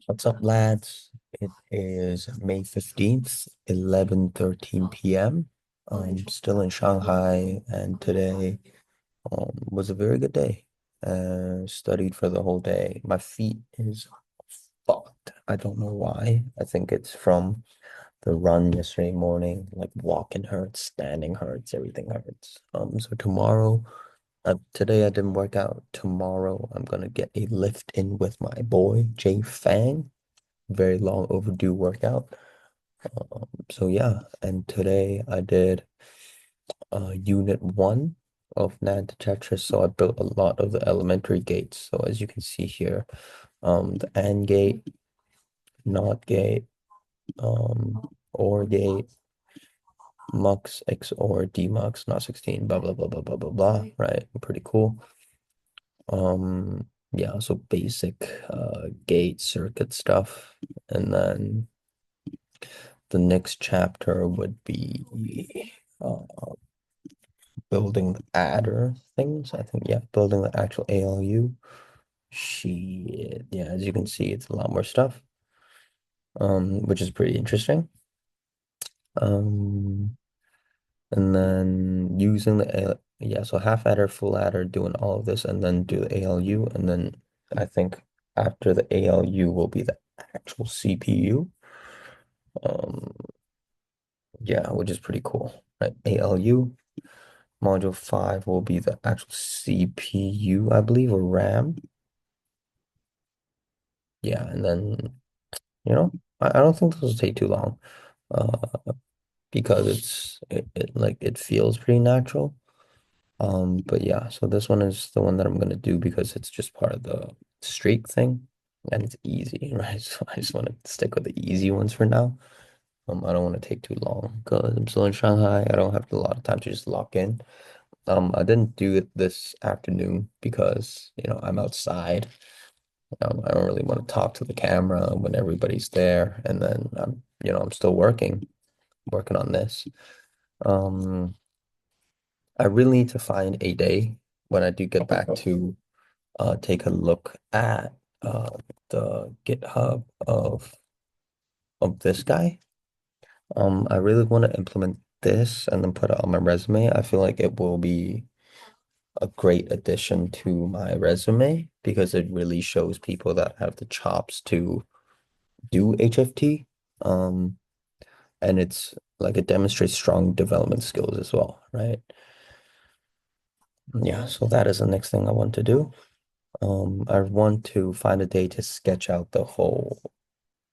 What's up, lads? It is May 15th, 11:13 p.m. I'm still in Shanghai, and today was a very good day. Studied for the whole day. My feet is fucked. I don't know why. I think it's from the run yesterday morning. Like walking hurts, standing hurts, everything hurts. So tomorrow, today I didn't work out. Tomorrow I'm gonna get a lift in with my boy Jay Fang. Very long overdue workout. So yeah, and today I did unit one of NAND Tetris. So I built a lot of the elementary gates. So as you can see here, the AND gate, NOT gate, OR gate, MUX, XOR, DMUX, not 16, blah blah blah blah blah blah blah. Right, pretty cool. Yeah, so basic gate circuit stuff, and then the next chapter would be uh, building the adder things. I think, yeah, building the actual ALU. Shit. Yeah, as you can see, it's a lot more stuff, which is pretty interesting. Um, and then using the yeah, so half adder, full adder, doing all of this, and then do the ALU, and then I think after the ALU will be the actual CPU. Um, yeah, which is pretty cool, right? ALU. Module 5 will be the actual CPU, I believe, or RAM. Yeah, and then, I don't think this will take too long, uh, because it feels pretty natural. But yeah, so this one is the one that I'm gonna do because it's just part of the streak thing, and it's easy, right? So I just want to stick with the easy ones for now. I don't want to take too long because I'm still in Shanghai. I don't have a lot of time to just lock in. I didn't do it this afternoon because, I'm outside. I don't really want to talk to the camera when everybody's there, and then I'm still working on this. Um, I really need to find a day when I do get back to take a look at uh the GitHub of this guy. I really want to implement this and then put it on my resume. I feel like it will be a great addition to my resume because it really shows people that have the chops to do HFT. Um, and it's like it demonstrates strong development skills as well, right? Yeah, so that is the next thing I want to do. I want to find a day to sketch out the whole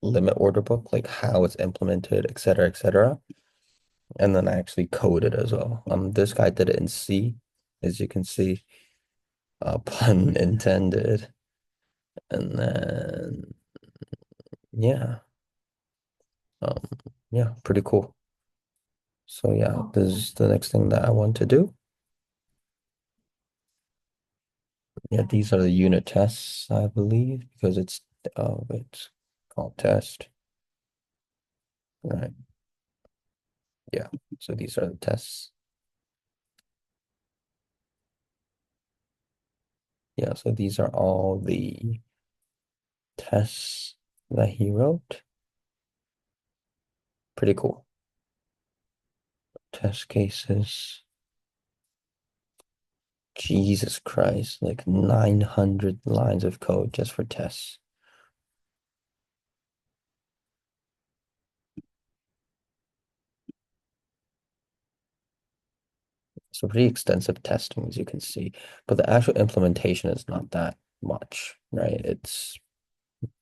limit order book, like how it's implemented, et cetera, et cetera. And then I actually code it as well. This guy did it in C, as you can see, pun intended. And then yeah, um, yeah, pretty cool. So yeah, this is the next thing that I want to do. Yeah, these are the unit tests, I believe, because it's called test. Right. Yeah. So these are the tests. Yeah, so these are all the tests that he wrote. Pretty cool. Test cases. Jesus Christ, like 900 lines of code just for tests. So pretty extensive testing, as you can see. But the actual implementation is not that much, right? It's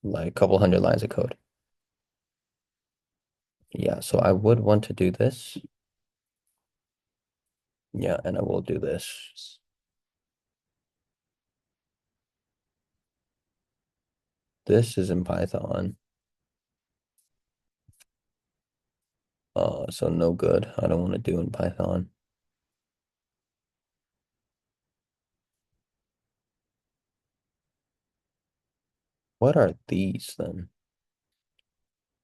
like a couple hundred lines of code. Yeah, so I would want to do this. Yeah, and I will do this. This is in Python. So no good. I don't want to do in Python. What are these then?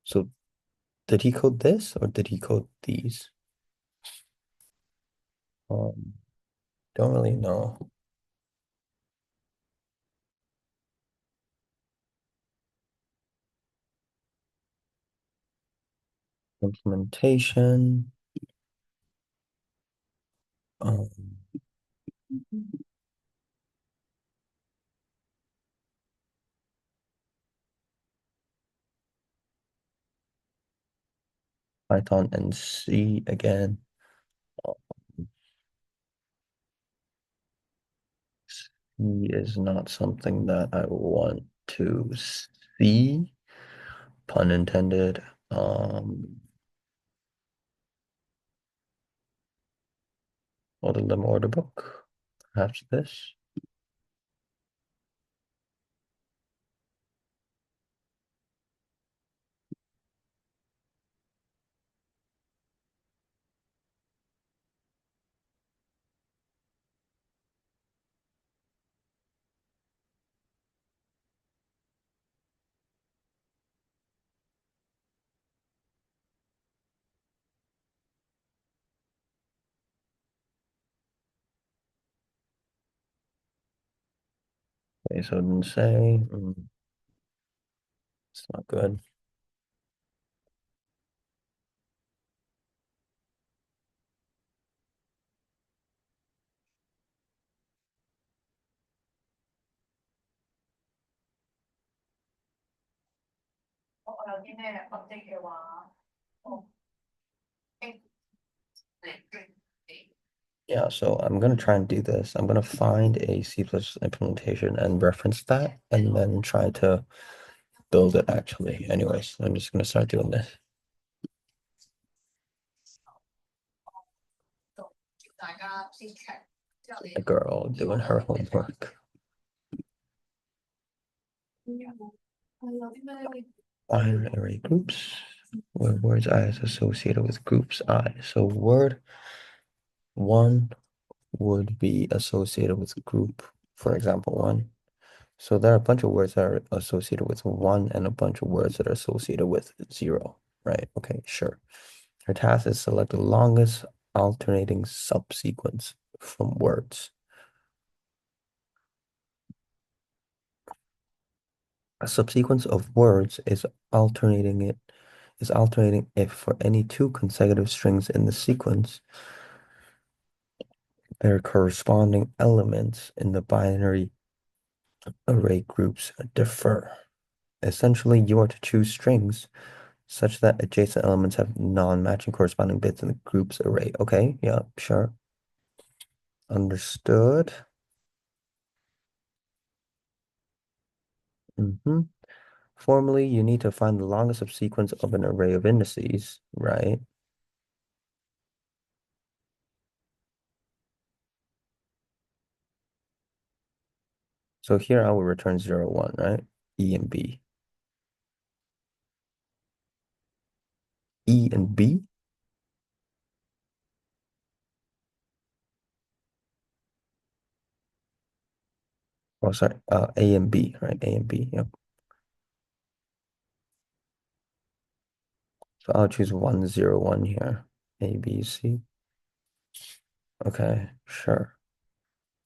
So did he code this or did he code these? Um, don't really know. Implementation. Um, Python and C again. C is not something that I want to see, pun intended. Order them order book. Perhaps this. Okay, so it didn't say. It's not good. Yeah, so I'm gonna try and do this. I'm gonna find a C plus implementation and reference that, and then try to build it actually. Anyways, I'm just gonna start doing this. A girl doing her homework. Binary array groups, where words I is associated with groups I. So word one would be associated with group, for example, one. So there are a bunch of words that are associated with one and a bunch of words that are associated with zero, right? Okay, sure. Her task is select the longest alternating subsequence from words. A subsequence of words is alternating if for any two consecutive strings in the sequence, their corresponding elements in the binary array groups differ. Essentially, you are to choose strings such that adjacent elements have non-matching corresponding bits in the group's array. Okay, yeah, sure. Understood. Formally, you need to find the longest subsequence of an array of indices, right? So here I will return 0, 1, right? E and B. E and B? Oh, sorry. A and B, right? A and B. Yep. So I'll choose 1, 0, 1 here. A, B, C. Okay, sure.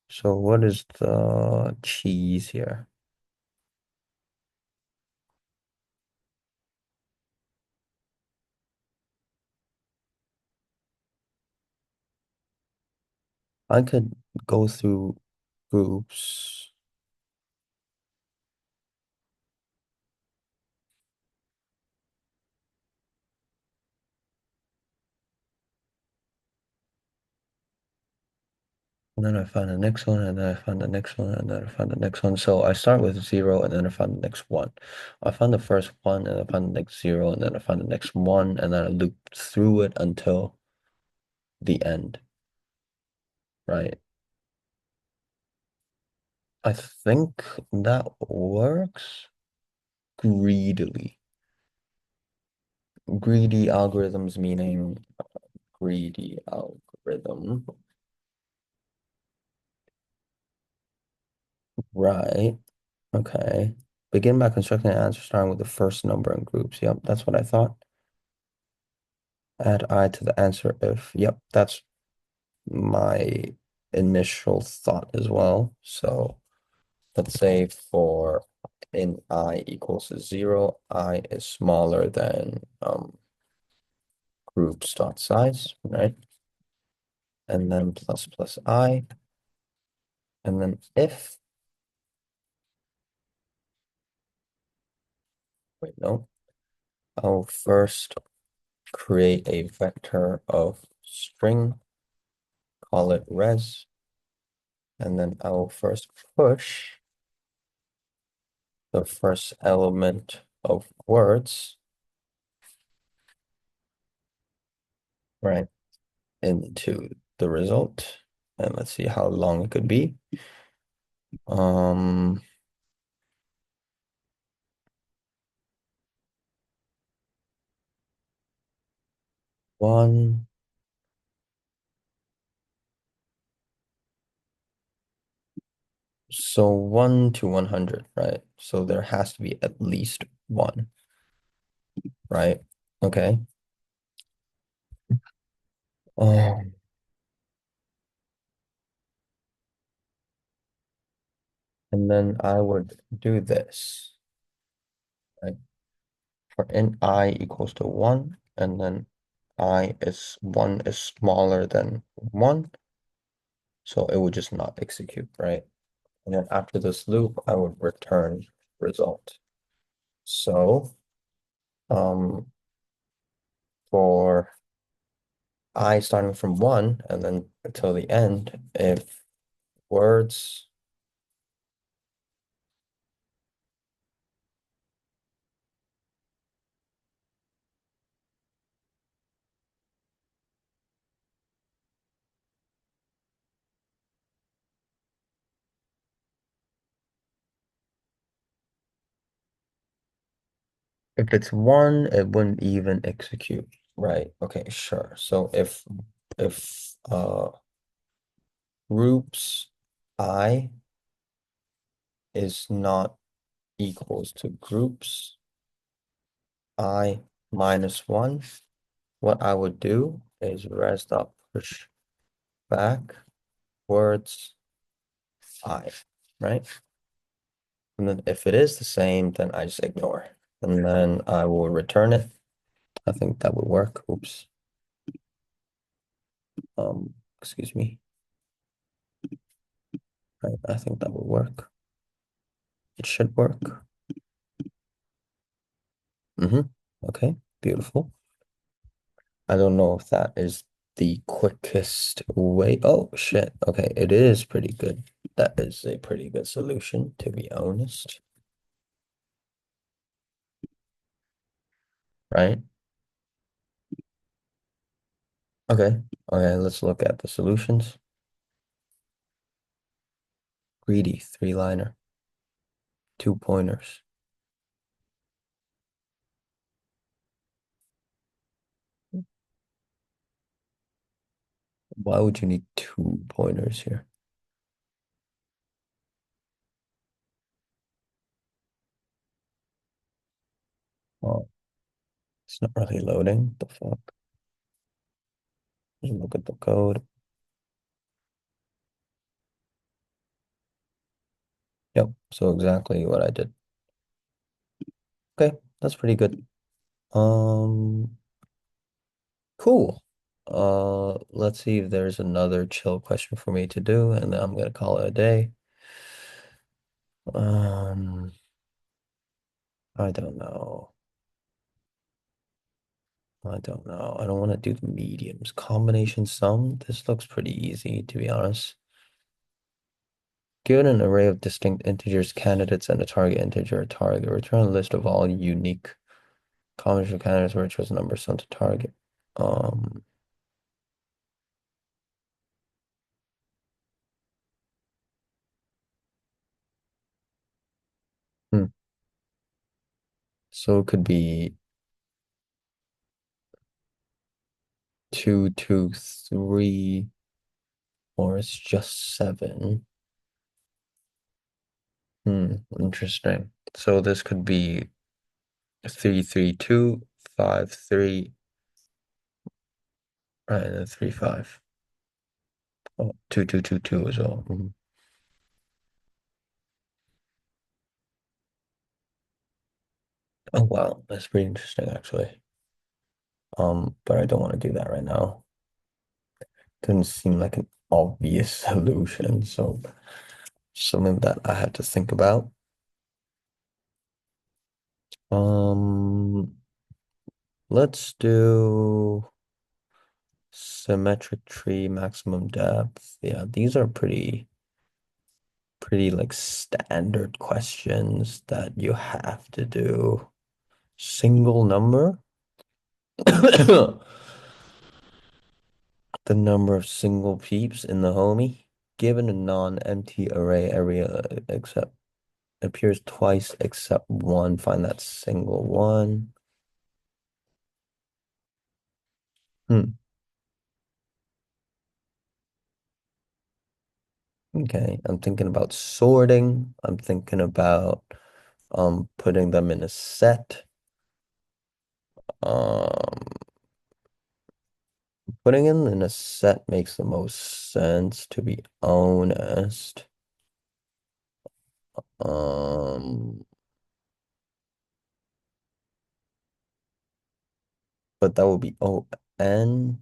So what is the cheese here? I could go through groups. And then I find the next one, and then I find the next one, and then I find the next one. So I start with 0, and then I find the next one. I find the first one, and I find the next 0, and then I find the next one, and then I loop through it until the end, right? I think that works greedily. Greedy algorithms meaning greedy algorithm, right? Okay. Begin by constructing an answer starting with the first number in groups. Yep, that's what I thought. Add I to the answer if, yep, that's my initial thought as well. So let's say for in I equals 0, I is smaller than groups dot size, right? And then plus plus I, and then if, wait, no, I'll first create a vector of string, call it res, and then I will first push the first element of words, right, into the result. And let's see how long it could be. Um, one, so 1 to 100, right? So there has to be at least one, right? Okay. Um, and then I would do this, right? For n I equals to 1, and then I is 1 is smaller than 1, so it would just not execute, right? And then after this loop, I would return result. So for I starting from 1 and then until the end, if words, if it's 1, it wouldn't even execute, right? Okay, sure. So if groups I is not equals to groups I minus 1, what I would do is res dot push back words I, right? And then if it is the same, then I just ignore. And then I will return it. I think that would work. Oops. Excuse me. I think that would work. It should work. Okay, beautiful. I don't know if that is the quickest way. Oh, shit. Okay, it is pretty good. That is a pretty good solution, to be honest. Right? Okay. Okay, let's look at the solutions. Greedy, three-liner, two pointers. Why would you need two pointers here? Oh, it's not really loading. The fuck? Just look at the code. Yep, so exactly what I did. Okay, that's pretty good. Um, cool. Let's see if there's another chill question for me to do, and then I'm gonna call it a day. Um, I don't know. I don't know. I don't want to do the mediums. Combination sum. This looks pretty easy, to be honest. Given an array of distinct integers, candidates, and a target integer, target, return a list of all unique combination of candidates where it shows number sum to target. Um, hmm. So it could be 2, 2, 3, or it's just 7. Interesting. So this could be 3, 3, 2, 5, 3, right, and then 3, 5. Oh, 2, 2, 2, 2 as well. Oh wow, that's pretty interesting actually. But I don't want to do that right now. Didn't seem like an obvious solution, so something that I had to think about. Um, let's do symmetric tree maximum depth. Yeah, these are pretty like standard questions that you have to do. Single number. The number of single peeps in the homie given a non-empty array area except appears twice except one. Find that single one. Hmm. Okay. I'm thinking about sorting. I'm thinking about putting them in a set. Um Putting them in a set makes the most sense, to be honest. Um but that would be O(n).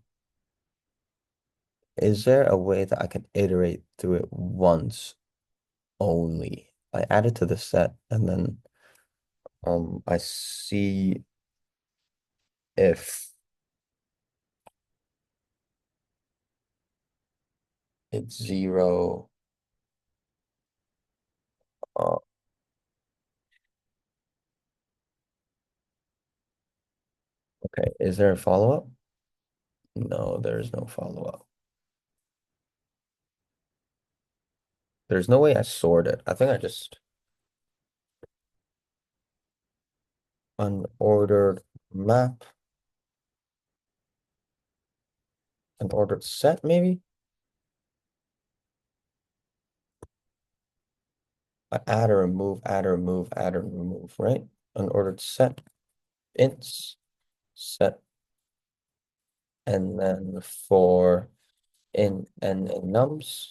Is there a way that I can iterate through it once only? I add it to the set and then I see if it's zero. Uh, okay, is there a follow-up? No, there's no follow-up. There's no way I sort it. I think I just unordered map, an ordered set, maybe? I add or remove, add or remove, add or remove, right? Unordered set, ints, set, and then for in nums,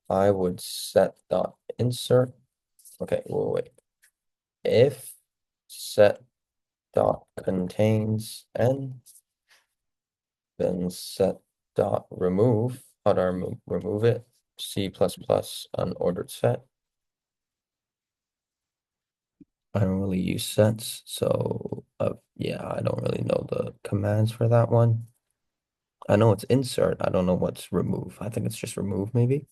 I would set dot insert. Okay, wait. If set dot contains n, then set dot remove. How do I remove it? C++ unordered set. I don't really use sets, so yeah, I don't really know the commands for that one. I know it's insert. I don't know what's remove. I think it's just remove, maybe.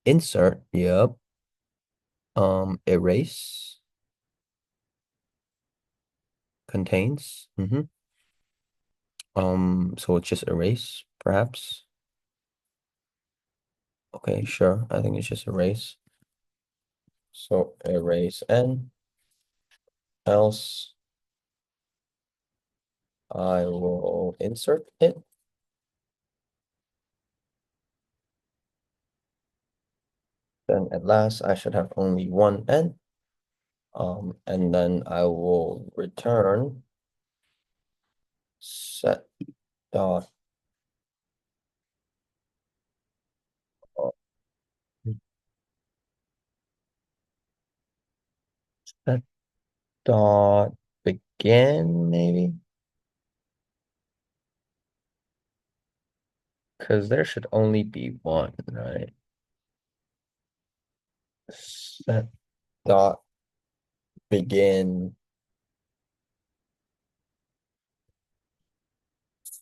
Insert, yep. Erase contains. So it's just erase, perhaps. Okay, sure. I think it's just erase. So erase n, else I will insert it. Then at last I should have only one n. And then I will return set dot uh, set dot begin, maybe, because there should only be one, right? Set dot begin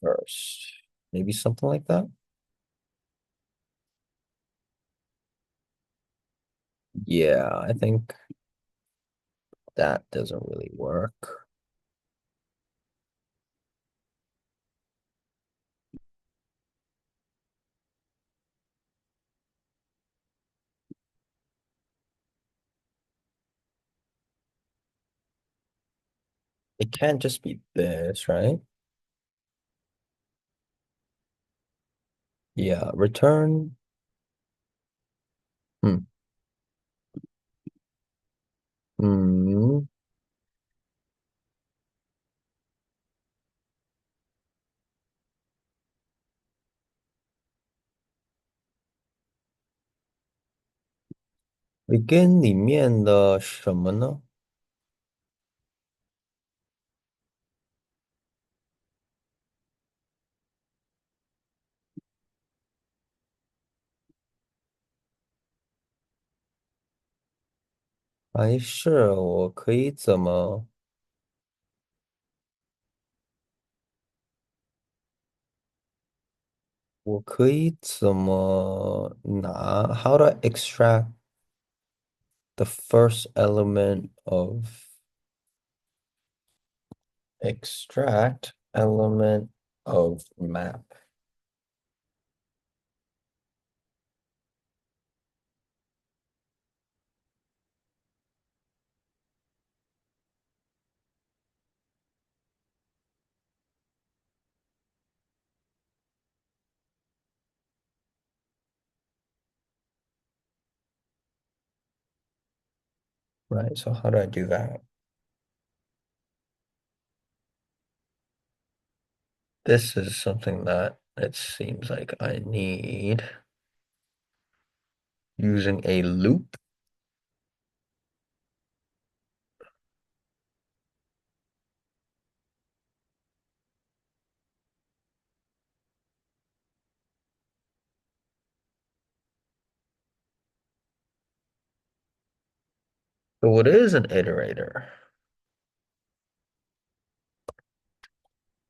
first, maybe something like that. Yeah, I think that doesn't really work. It can't just be this, right? Yeah, return. Hmm. Hmm. begin 里面的什么呢？还是我可以怎么拿？How to extract the first element of extract element of map. Right, so how do I do that? This is something that it seems like I need using a loop. So what is an iterator?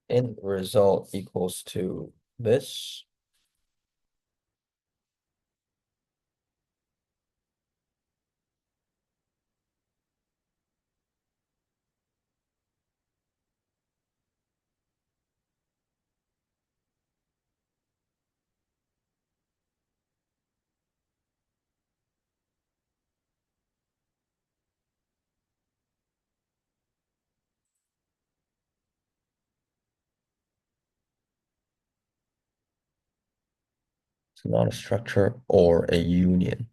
Int result equals to this. It's not a structure or a union.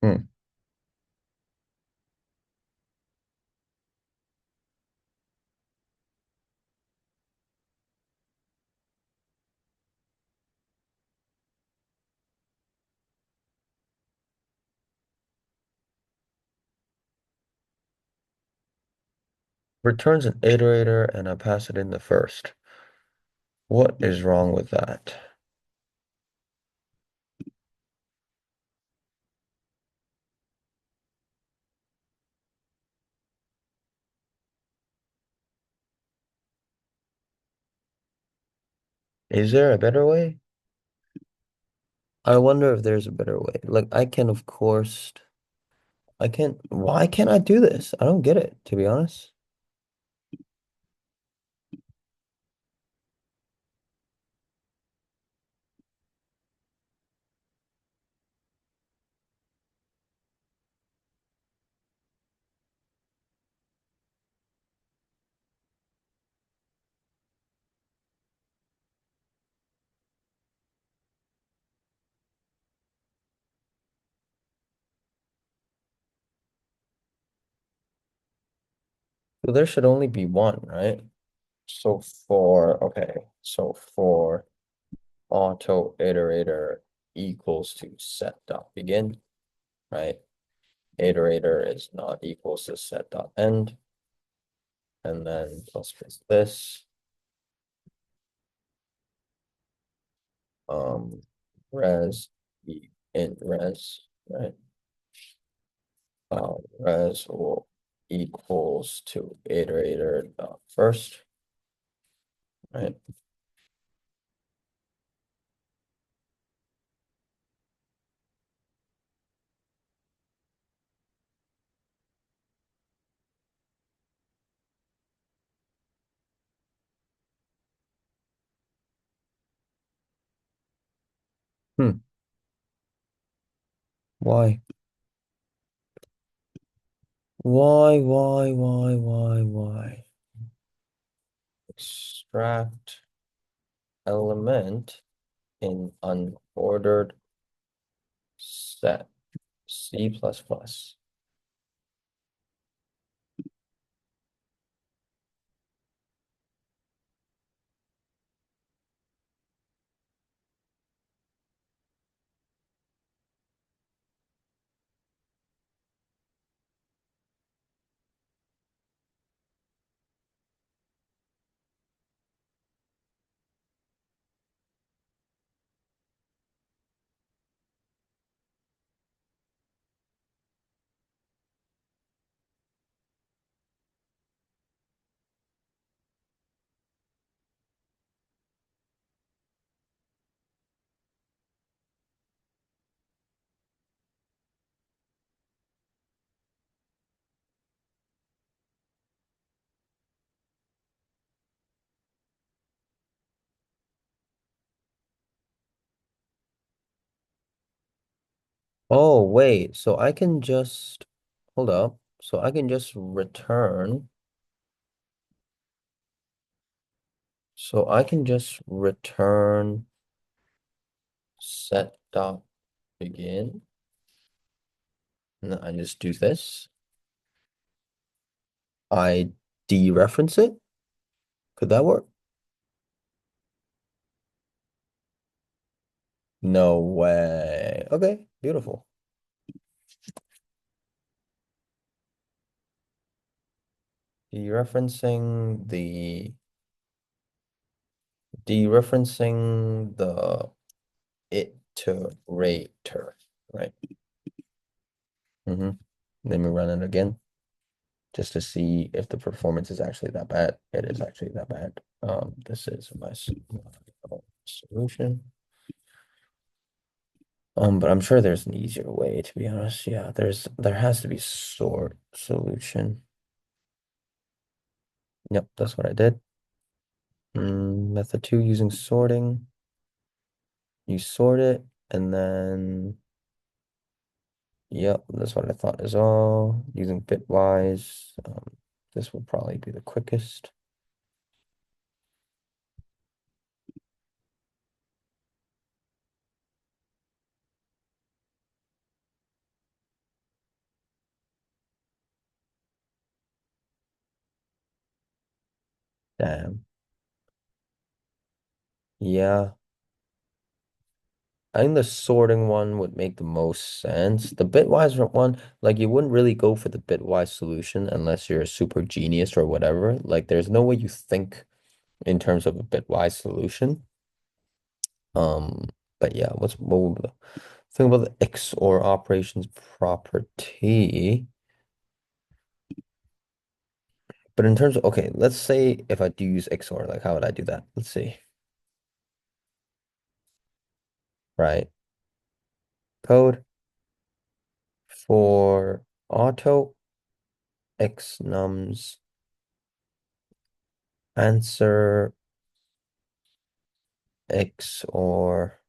Hmm. Returns an iterator and I pass it in the first. What is wrong with that? Is there a better way? I wonder if there's a better way. Like I can, of course, I can't. Why can't I do this? I don't get it, to be honest. So there should only be one, right? So for auto iterator equals to set dot begin, right? Iterator is not equals to set dot end, and then plus this. Um, res int res, right? Res will equals to iterator dot first, right? Hmm. Why? Why? Extract element in unordered set C++. Oh, wait. So I can just hold up. So I can just return. So I can just return set dot begin. And then I just do this. I dereference it. Could that work? No way. Okay, beautiful. Dereferencing the dereferencing the iterator, right? Mm-hmm. Let me run it again just to see if the performance is actually that bad. It is actually that bad. This is my solution. But I'm sure there's an easier way, to be honest. Yeah, there has to be sort solution. Yep, that's what I did. Method two using sorting. You sort it, and then yep, that's what I thought as well. Using bitwise. This will probably be the quickest. Damn. Yeah. I think the sorting one would make the most sense. The bitwise one, like you wouldn't really go for the bitwise solution unless you're a super genius or whatever. Like there's no way you think in terms of a bitwise solution. Um, but yeah, what would the thing about the XOR operations property? But in terms of okay, let's say if I do use XOR, like how would I do that? Let's see. Right. Code for auto x nums answer XOR.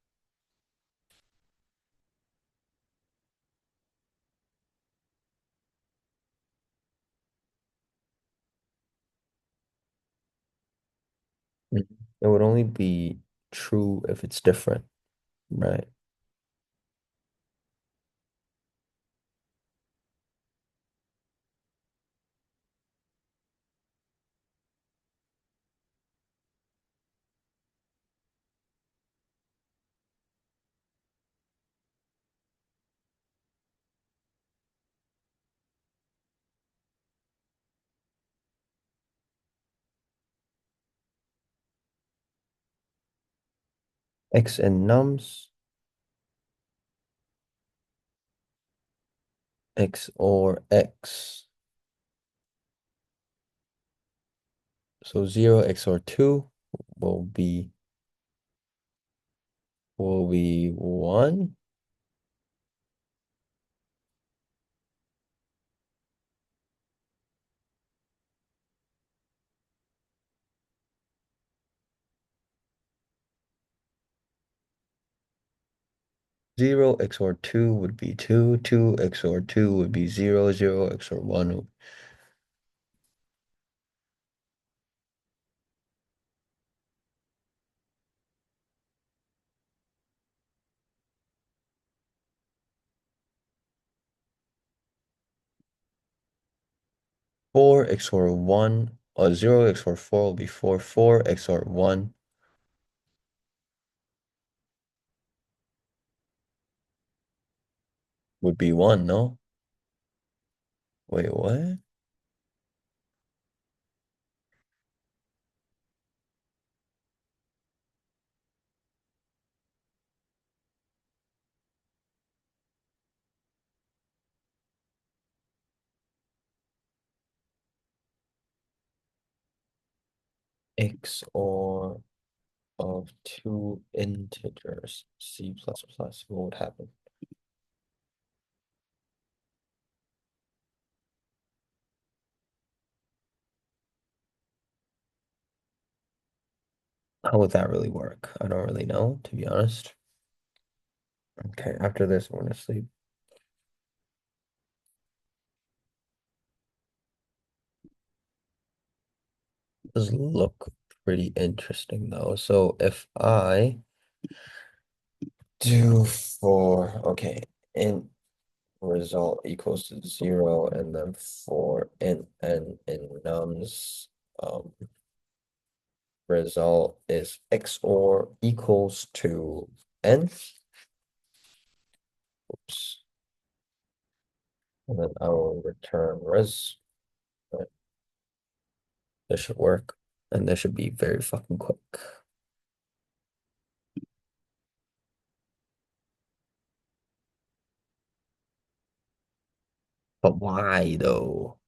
Mhm. It would only be true if it's different, right? X and nums, X or X. So 0 XOR 2 will be 1. 0 XOR 2 would be 2. 2 XOR 2 would be 0. 0 XOR 1. 4 XOR 1. 0 XOR 4 will be 4. 4 XOR 1 would be 1, no? Wait, what? XOR of two integers, C plus plus, what would happen? How would that really work? I don't really know, to be honest. Okay, after this, I'm gonna sleep. does look pretty interesting though. So if I do for, okay, int result equals to 0, and then for int n in nums, result is XOR equals to n. Oops. And then I will return res. Right. This should work. And this should be very fucking quick. But why though?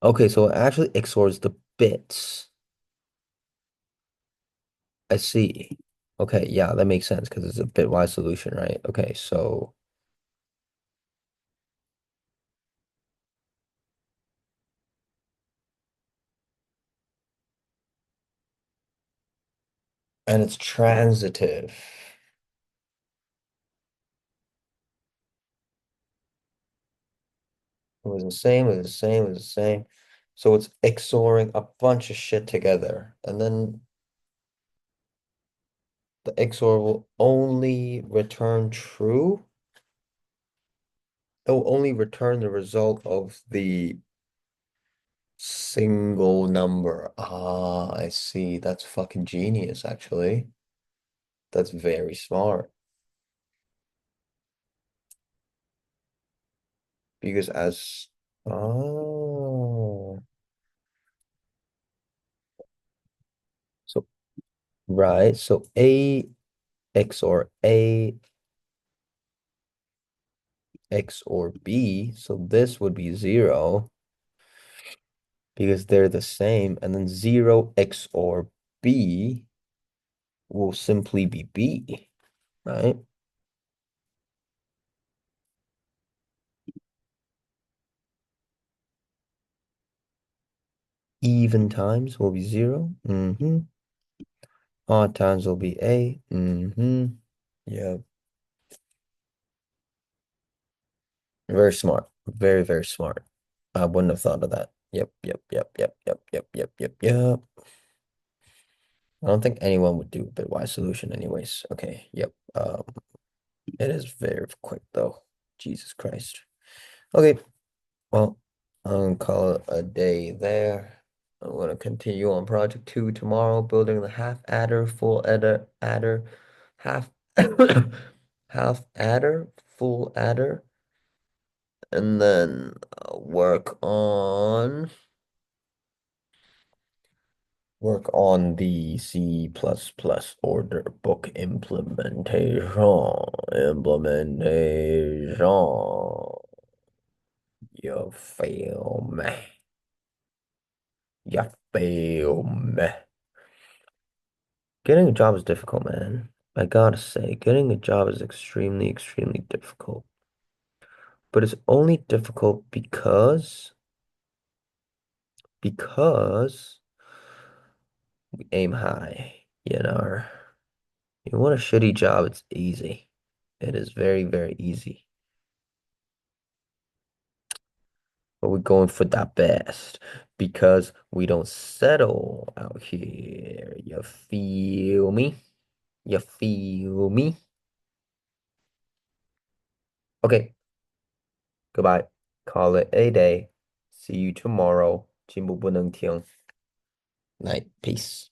Okay, so it actually XORs the bits. I see. Okay, yeah, that makes sense because it's a bitwise solution, right? Okay, so and it's transitive. It was the same, it was the same, it was the same. So it's XORing a bunch of shit together. And then the XOR will only return true. It will only return the result of the single number. Ah, I see. That's fucking genius, actually. That's very smart. Because as oh, so right. So A XOR A XOR B. So this would be 0 because they're the same. And then 0 XOR B will simply be B, right? Even times will be 0. Odd times will be A. Yeah. Very smart. Very, very smart. I wouldn't have thought of that. Yep, yep, yep, yep, yep, yep, yep, yep, yep. I don't think anyone would do a bitwise solution anyways. Okay, yep. It is very quick though. Jesus Christ. Okay, well, I'm gonna call it a day there. I'm gonna continue on project 2 tomorrow, building the half adder, full adder, half half adder, full adder, and then work on the C++ order book implementation. Implementation. You feel me? You feel me? Getting a job is difficult, man. I gotta say, getting a job is extremely, extremely difficult. But it's only difficult because we aim high, you know. You want a shitty job, it's easy. It is very, very easy. But we're going for that best because we don't settle out here. You feel me? You feel me? Okay, goodbye. Call it a day. See you tomorrow. 进步不能停. Night. Peace.